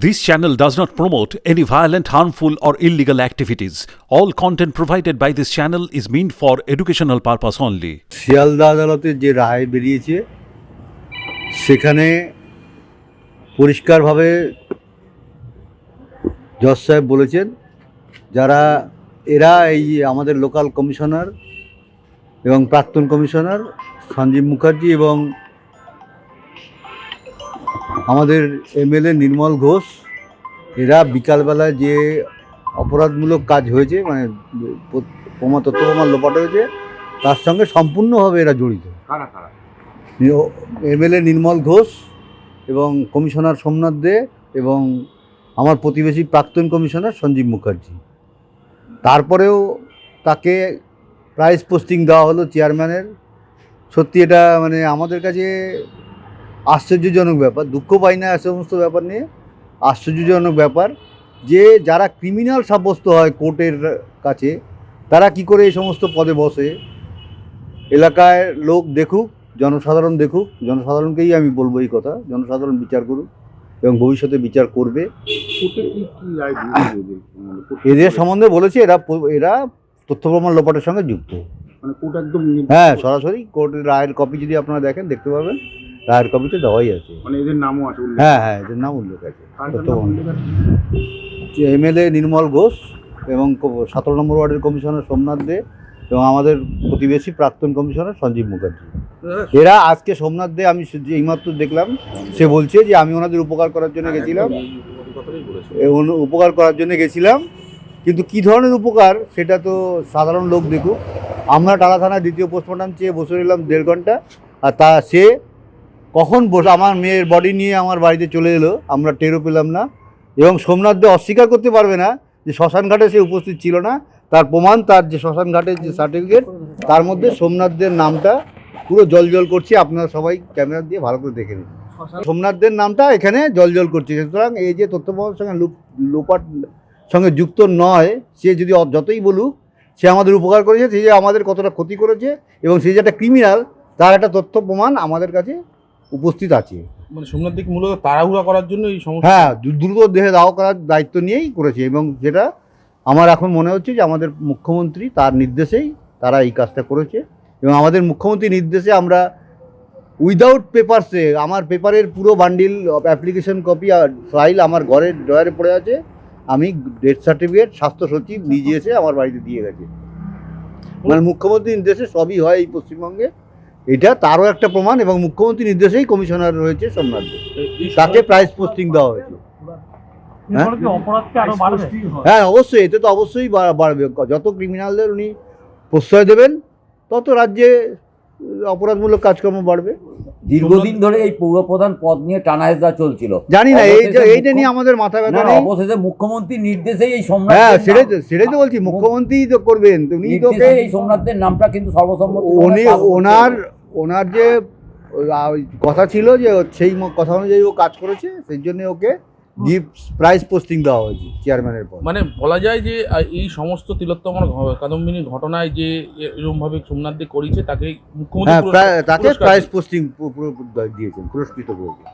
This channel does not promote any violent, harmful, or illegal activities. All content provided by this channel is meant for educational purpose only. Sealdah আদালতে যে রায় বেরিয়েছে সেখানে পরিষ্কারভাবে জজ সাহেব বলেছেন যারা এই আমাদের লোকাল কমিশনার এবং প্রাক্তন কমিশনার সঞ্জীব মুখার্জি এবং আমাদের এমএলএ নির্মল ঘোষ এরা বিকালবেলায় যে অপরাধমূলক কাজ হয়েছে মানে তথ্য প্রমাণ লোপাট হয়েছে তার সঙ্গে সম্পূর্ণভাবে এরা জড়িত। এমএলএ নির্মল ঘোষ এবং কমিশনার সোমনাথ দে এবং আমার প্রতিবেশী প্রাক্তন কমিশনার সঞ্জীব মুখার্জি। তারপরেও তাকে প্রাইজ পোস্টিং দেওয়া হলো চেয়ারম্যানের। সত্যি এটা মানে আমাদের কাছে আশ্চর্যজনক ব্যাপার, দুঃখ পাই না এ সমস্ত ব্যাপার নিয়ে, আশ্চর্যজনক ব্যাপার যে যারা ক্রিমিনাল সাব্যস্ত হয় কোর্টের কাছে তারা কি করে এই সমস্ত পদে বসে। এলাকায় লোক দেখুক, জনসাধারণ দেখুক, জনসাধারণকেই আমি বলবো এই কথা, জনসাধারণ বিচার করুক এবং ভবিষ্যতে বিচার করবে। এদের সম্বন্ধে বলেছে এরা তথ্য প্রমাণ লোপাটের সঙ্গে যুক্ত। হ্যাঁ, সরাসরি কোর্টের রায়ের কপি যদি আপনারা দেখেন দেখতে পাবেন, রায়ের কপিতে দেওয়াই আছে। মানে এদের নামও আছে? হ্যাঁ, এদের নাম উল্লেখ আছে। এমএলএ নির্মল ঘোষ এবং 17 নম্বর ওয়ার্ডের কমিশনার সোমনাথ দে এবং আমাদের প্রতিবেশী প্রাক্তন কমিশনার সঞ্জীব মুখার্জি। এরা আজকে সোমনাথ দে আমি এইমাত্র দেখলাম, সে বলছে যে আমি ওনাদের উপকার করার জন্য গেছিলাম, কিন্তু কী ধরনের উপকার সেটা তো সাধারণ লোক দেখুক। আমরা টালা থানায় দ্বিতীয় পোস্টমর্টম চেয়ে বসে রইলাম 1.5 ঘন্টা, আর সে কখন আমার মেয়ের বডি নিয়ে আমার বাড়িতে চলে এলো আমরা টেরও পেলাম না। এবং সোমনাথ দে অস্বীকার করতে পারবে না যে শ্মশানঘাটে সে উপস্থিত ছিল না। তার প্রমাণ, তার যে শ্মশানঘাটের যে সার্টিফিকেট তার মধ্যে সোমনাথ দের নামটা পুরো জল করছে। আপনারা সবাই ক্যামেরা দিয়ে ভালো করে দেখে নিন, সোমনাথ দের নামটা এখানে জল করছে। সুতরাং এই যে তথ্য প্রমাণের সঙ্গে লোপাট সঙ্গে যুক্ত নয়, সে যদি যতই বলুক সে আমাদের উপকার করেছে, সে যে আমাদের কতটা ক্ষতি করেছে এবং সে যে একটা ক্রিমিনাল তার একটা তথ্য প্রমাণ আমাদের কাছে উপস্থিত আছে। মানে সোমনাথ দিকে মূলত তাড়াহুড়া করার জন্য এই সমস্যা, হ্যাঁ, দ্রুত দেহে দাওয়া করার দায়িত্ব নিয়েই করেছে এবং যেটা আমার এখন মনে হচ্ছে যে আমাদের মুখ্যমন্ত্রী তার নির্দেশেই তারা এই কাজটা করেছে। এবং আমাদের মুখ্যমন্ত্রীর নির্দেশে আমরা উইদাউট পেপারসে আমার পেপারের পুরো বান্ডিল অ্যাপ্লিকেশন কপি আর ফাইল আমার ঘরের ড্রয়ারে পড়ে আছে। আমি ডেথ সার্টিফিকেট স্বাস্থ্য সচিব নিজে এসে আমার বাড়িতে দিয়ে গেছে। মানে মুখ্যমন্ত্রীর নির্দেশে সবই হয় এই পশ্চিমবঙ্গে, এটা তারও একটা প্রমাণ। এবং মুখ্যমন্ত্রীর নির্দেশেই কমিশনার রয়েছে সোমনাথ দে, তাকে প্রাইজ পোস্টিং দেওয়া হয়েছে। হ্যাঁ, অবশ্যই, এতে তো অবশ্যই বাড়বে। যত ক্রিমিনালদের উনি প্রশ্রয় দেবেন তত রাজ্যে অপরাধমূলক কাজকর্ম বাড়বে। দীর্ঘদিন ধরে এই পৌরপ্রধান পদ নিয়ে টানাহেজড়া চলছিল, জানি না এইটা নিয়ে আমাদের মাথা ব্যথা নেই। অবশেষে মুখ্যমন্ত্রীর নির্দেশেই এই সোমনাথ, হ্যাঁ সেটাই তো বলছি, মুখ্যমন্ত্রী তো করবেন, উনি তো এই সোমনাথের নামটা কিন্তু সর্বসম্মতি ওনার যে কথা ছিল যে সেই কথা অনুযায়ী ও কাজ করেছে, সেই জন্য ওকে প্রাইজ পোস্টিং দেওয়া হয়েছে চেয়ারম্যানের পর। মানে বলা যায় যে এই সমস্ত তিলোত্তমার কাদম্বিনী ঘটনায় যে এরকমভাবে সোমনাথ দে করেছে তাকে মুখ্যমন্ত্রী তাকে প্রাইজ পোস্টিং দিয়েছেন, পুরস্কৃত করেছেন।